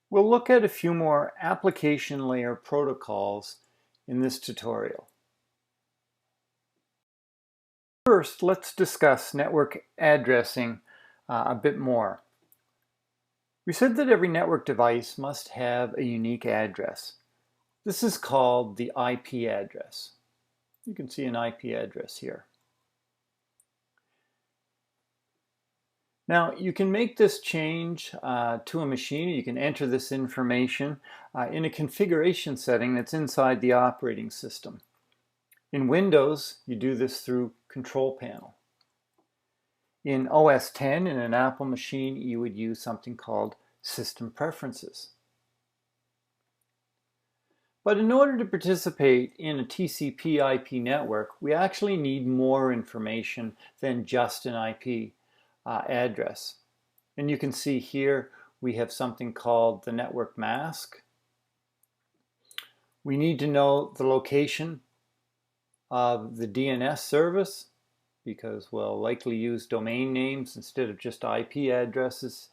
We'll look at a few more application layer protocols in this tutorial. First, let's discuss network addressing a bit more. We said that every network device must have a unique address. This is called the IP address. You can see an IP address here. Now, you can make this change to a machine. You can enter this information in a configuration setting that's inside the operating system. In Windows, you do this through Control Panel. In OS X, in an Apple machine, you would use something called System Preferences. But in order to participate in a TCP IP network, we actually need more information than just an IP address. And you can see here we have something called the network mask. We need to know the location of the DNS service because we'll likely use domain names instead of just IP addresses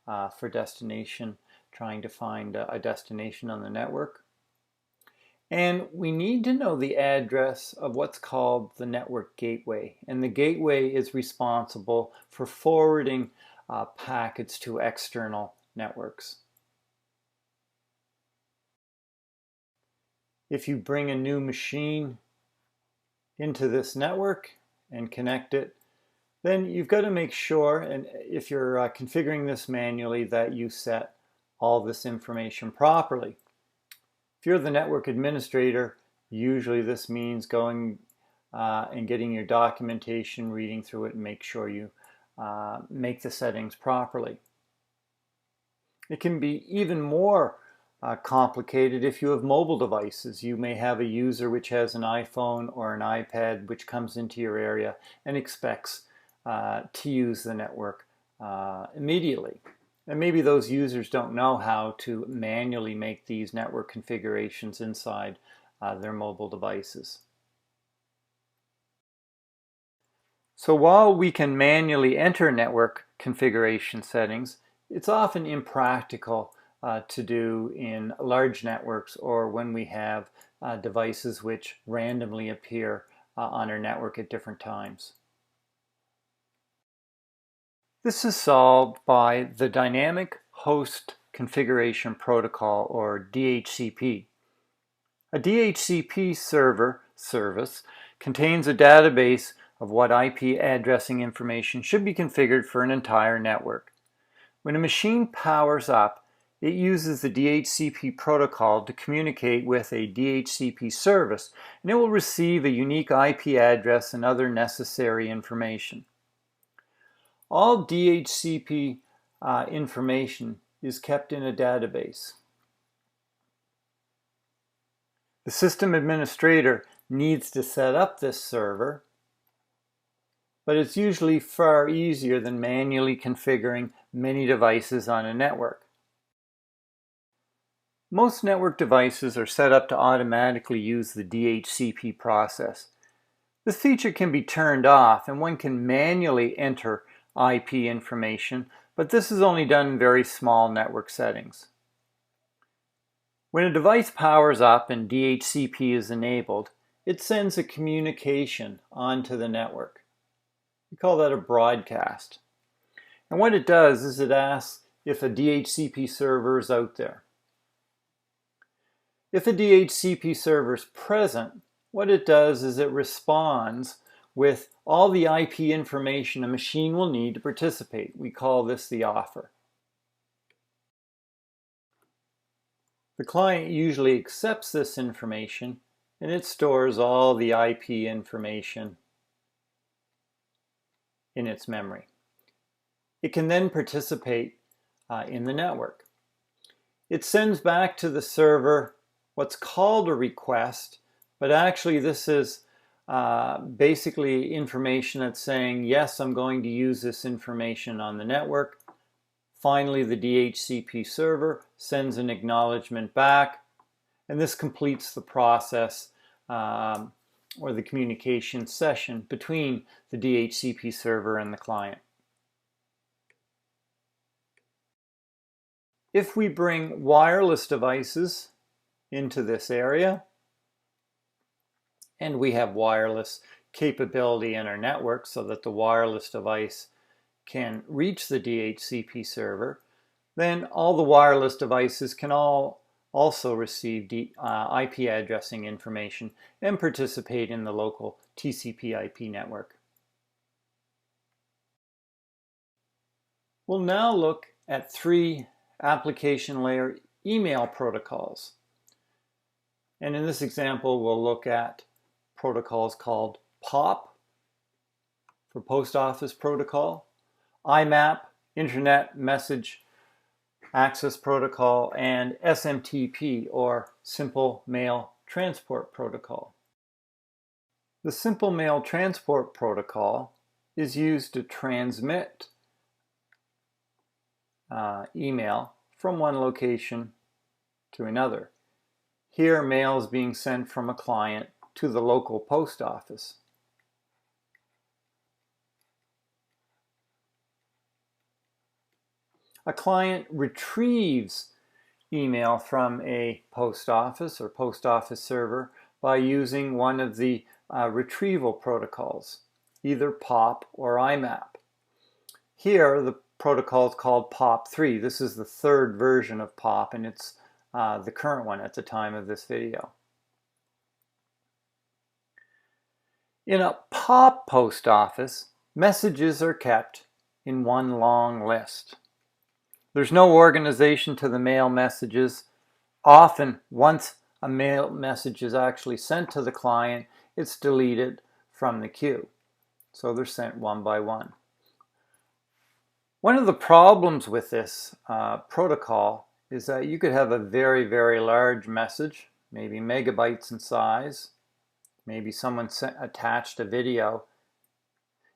for destination, trying to find a destination on the network. And we need to know the address of what's called the network gateway. And the gateway is responsible for forwarding packets to external networks. If you bring a new machine into this network and connect it, then you've got to make sure, and if you're configuring this manually, that you set all this information properly. If you're the network administrator, usually this means going and getting your documentation, reading through it, and make sure you make the settings properly. It can be even more complicated if you have mobile devices. You may have a user which has an iPhone or an iPad which comes into your area and expects to use the network immediately. And maybe those users don't know how to manually make these network configurations inside their mobile devices. So while we can manually enter network configuration settings, it's often impractical to do in large networks or when we have devices which randomly appear on our network at different times. This is solved by the Dynamic Host Configuration Protocol, or DHCP. A DHCP server service contains a database of what IP addressing information should be configured for an entire network. When a machine powers up, it uses the DHCP protocol to communicate with a DHCP service, and it will receive a unique IP address and other necessary information. All DHCP information is kept in a database. The system administrator needs to set up this server, but it's usually far easier than manually configuring many devices on a network. Most network devices are set up to automatically use the DHCP process. This feature can be turned off and one can manually enter IP information, but this is only done in very small network settings. When a device powers up and DHCP is enabled, it sends a communication onto the network. We call that a broadcast. And what it does is it asks if a DHCP server is out there. If a DHCP server is present, what it does is it responds with all the IP information a machine will need to participate. We call this the offer. The client usually accepts this information and it stores all the IP information in its memory. It can then participate in the network. It sends back to the server what's called a request, but actually this is basically information that's saying, yes, I'm going to use this information on the network. Finally, the DHCP server sends an acknowledgement back, and this completes the process or the communication session between the DHCP server and the client. If we bring wireless devices into this area, and we have wireless capability in our network so that the wireless device can reach the DHCP server, then all the wireless devices can also receive IP addressing information and participate in the local TCP/IP network. We'll now look at 3 application layer email protocols. And in this example, we'll look at protocols called POP for Post Office Protocol, IMAP, Internet Message Access Protocol, and SMTP, or Simple Mail Transport Protocol. The Simple Mail Transport Protocol is used to transmit email from one location to another. Here, mail is being sent from a client to the local post office. A client retrieves email from a post office or post office server by using one of the retrieval protocols, either POP or IMAP. Here, the protocol is called POP3. This is the 3rd version of POP, and it's the current one at the time of this video. In a POP post office, messages are kept in one long list. There's no organization to the mail messages. Often, once a mail message is actually sent to the client, it's deleted from the queue. So they're sent one by one. One of the problems with this protocol is that you could have a very, very large message, maybe megabytes in size. Maybe someone attached a video.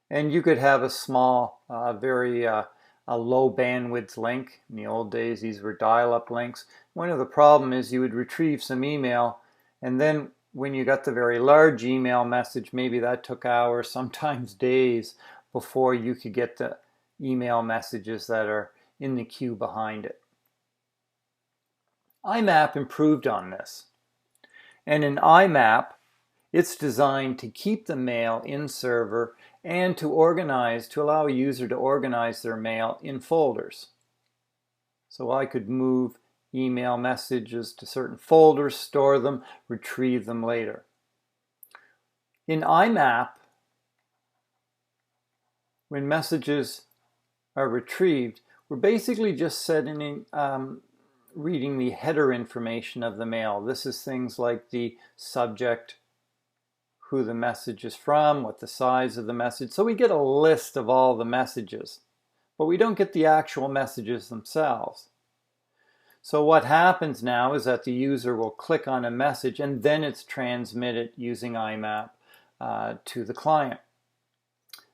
And you could have a small, a low bandwidth link. In the old days, these were dial-up links. One of the problems is you would retrieve some email, and then when you got the very large email message, maybe that took hours, sometimes days, before you could get the email messages that are in the queue behind it. IMAP improved on this. And in IMAP, it's designed to keep the mail in server and to allow a user to organize their mail in folders. So I could move email messages to certain folders, store them, retrieve them later. In IMAP, when messages are retrieved, we're basically just reading the header information of the mail. This is things like the subject, who the message is from, what the size of the message. So we get a list of all the messages, but we don't get the actual messages themselves. So what happens now is that the user will click on a message and then it's transmitted using IMAP to the client.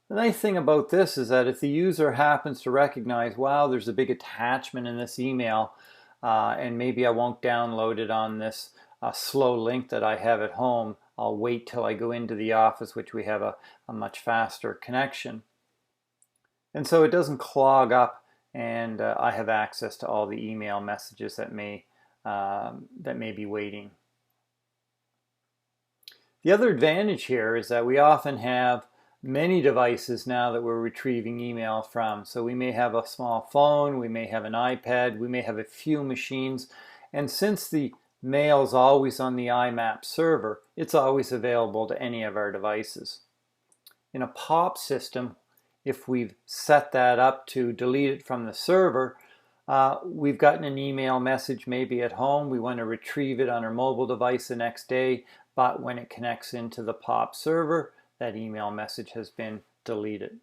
The nice thing about this is that if the user happens to recognize, wow, there's a big attachment in this email, and maybe I won't download it on this slow link that I have at home, I'll wait till I go into the office, which we have a much faster connection. And so it doesn't clog up, and I have access to all the email messages that may be waiting. The other advantage here is that we often have many devices now that we're retrieving email from. So we may have a small phone, we may have an iPad, we may have a few machines, and since the mail is always on the IMAP server, it's always available to any of our devices. In a POP system, if we've set that up to delete it from the server, we've gotten an email message maybe at home, we want to retrieve it on our mobile device the next day, but when it connects into the POP server, that email message has been deleted.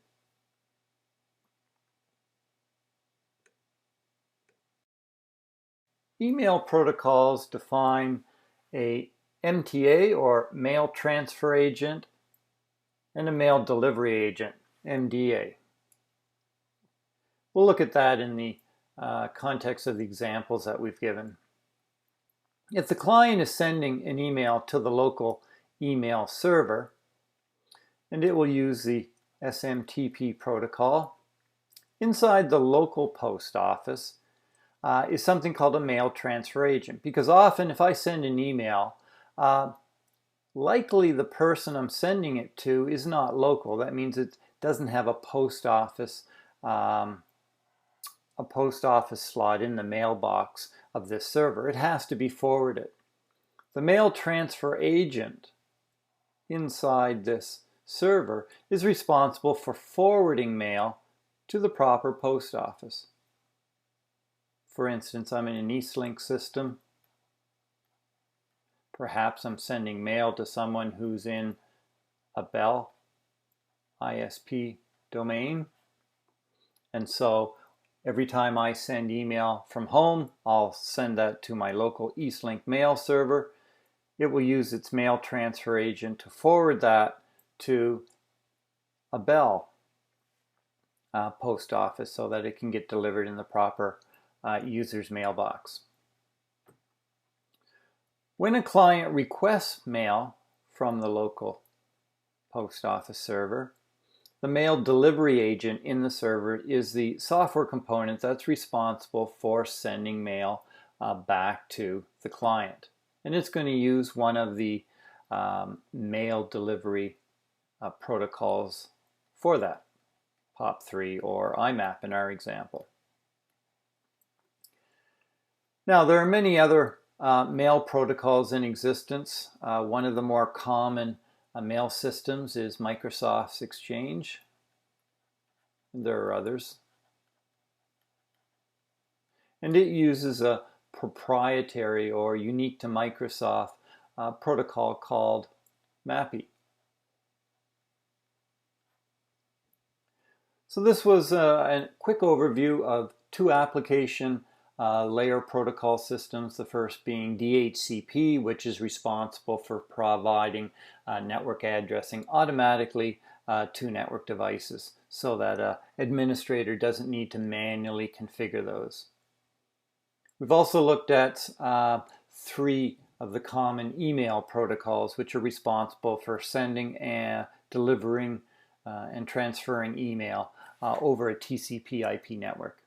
Email protocols define a MTA, or mail transfer agent, and a mail delivery agent, MDA. We'll look at that in the context of the examples that we've given. If the client is sending an email to the local email server, and it will use the SMTP protocol, inside the local post office, is something called a mail transfer agent, because often if I send an email, likely the person I'm sending it to is not local. That means it doesn't have a post office slot in the mailbox of this server. It has to be forwarded. The mail transfer agent inside this server is responsible for forwarding mail to the proper post office. For instance, I'm in an Eastlink system. Perhaps I'm sending mail to someone who's in a Bell ISP domain. And so every time I send email from home, I'll send that to my local Eastlink mail server. It will use its mail transfer agent to forward that to a Bell post office so that it can get delivered in the proper user's mailbox. When a client requests mail from the local post office server, the mail delivery agent in the server is the software component that's responsible for sending mail back to the client. And it's going to use one of the mail delivery protocols for that, POP3 or IMAP in our example. Now, there are many other mail protocols in existence. One of the more common mail systems is Microsoft's Exchange. There are others. And it uses a proprietary or unique to Microsoft protocol called MAPI. So this was a quick overview of two application layer protocol systems, the first being DHCP, which is responsible for providing network addressing automatically to network devices so that an administrator doesn't need to manually configure those. We've also looked at three of the common email protocols, which are responsible for sending and delivering and transferring email over a TCP/IP network.